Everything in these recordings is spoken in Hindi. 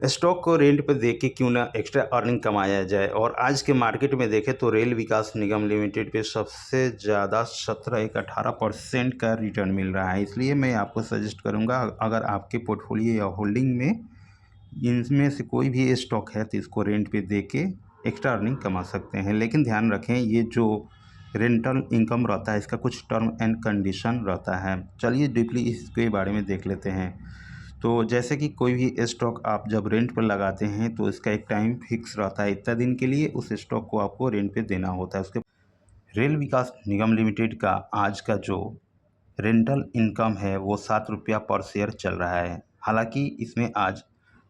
स्टॉक को रेंट पे दे के क्यों ना एक्स्ट्रा अर्निंग कमाया जाए। और आज के मार्केट में देखें तो रेल विकास निगम लिमिटेड पे सबसे ज़्यादा 17-18% का रिटर्न मिल रहा है। इसलिए मैं आपको सजेस्ट करूंगा, अगर आपके पोर्टफोलियो या होल्डिंग में इनमें से कोई भी स्टॉक है तो इसको रेंट पे दे के एक्स्ट्रा अर्निंग कमा सकते हैं। लेकिन ध्यान रखें, ये जो रेंटल इनकम रहता है इसका कुछ टर्म एंड कंडीशन रहता है। चलिए डीपली इसके बारे में देख लेते हैं। तो जैसे कि कोई भी स्टॉक आप जब रेंट पर लगाते हैं तो इसका एक टाइम फिक्स रहता है, इतना दिन के लिए उस स्टॉक को आपको रेंट पे देना होता है। उसके रेल विकास निगम लिमिटेड का आज का जो रेंटल इनकम है वो ₹7 पर शेयर चल रहा है। हालांकि इसमें आज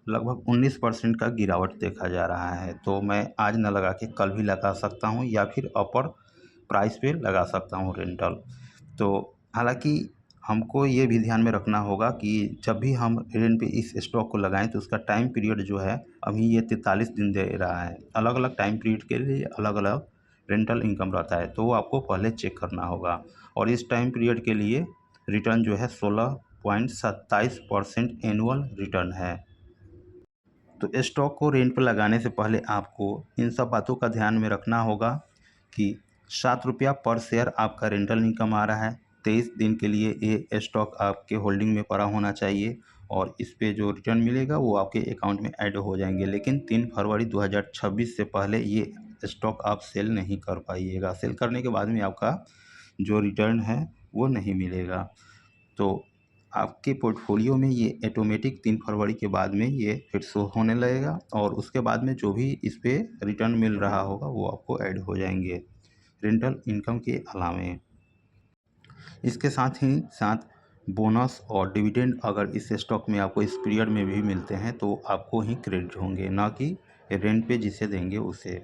लगभग 19% का गिरावट देखा जा रहा है। तो मैं आज न लगा के कल भी लगा सकता हूँ या फिर अपर प्राइस पे लगा सकता हूँ रेंटल। तो हालांकि हमको ये भी ध्यान में रखना होगा कि जब भी हम रेंट पे इस स्टॉक को लगाएं तो उसका टाइम पीरियड जो है, अभी ये 43 दिन दे रहा है। अलग अलग टाइम पीरियड के लिए अलग अलग रेंटल इनकम रहता है, तो वो आपको पहले चेक करना होगा। और इस टाइम पीरियड के लिए रिटर्न जो है 16.27% एनुअल रिटर्न है। तो स्टॉक को रेंट पर लगाने से पहले आपको इन सब बातों का ध्यान में रखना होगा कि ₹7 पर शेयर आपका रेंटल इनकम आ रहा है। 23 दिन के लिए ये स्टॉक आपके होल्डिंग में पड़ा होना चाहिए और इस पे जो रिटर्न मिलेगा वो आपके अकाउंट में ऐड हो जाएंगे। लेकिन 3 फरवरी 2026 से पहले ये स्टॉक आप सेल नहीं कर पाइएगा। सेल करने के बाद में आपका जो रिटर्न है वो नहीं मिलेगा। तो आपके पोर्टफोलियो में ये ऑटोमेटिक 3 फरवरी के बाद में ये फिर शो होने लगेगा और उसके बाद में जो भी इस पे रिटर्न मिल रहा होगा वो आपको ऐड हो जाएंगे रेंटल इनकम के अलावे। इसके साथ ही साथ बोनस और डिविडेंड अगर इस स्टॉक में आपको इस पीरियड में भी मिलते हैं तो आपको ही क्रेडिट होंगे, ना कि रेंट पे जिसे देंगे उसे।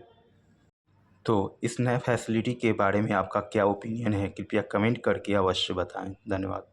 तो इस नए फैसिलिटी के बारे में आपका क्या ओपिनियन है, कृपया कमेंट करके अवश्य बताएं। धन्यवाद।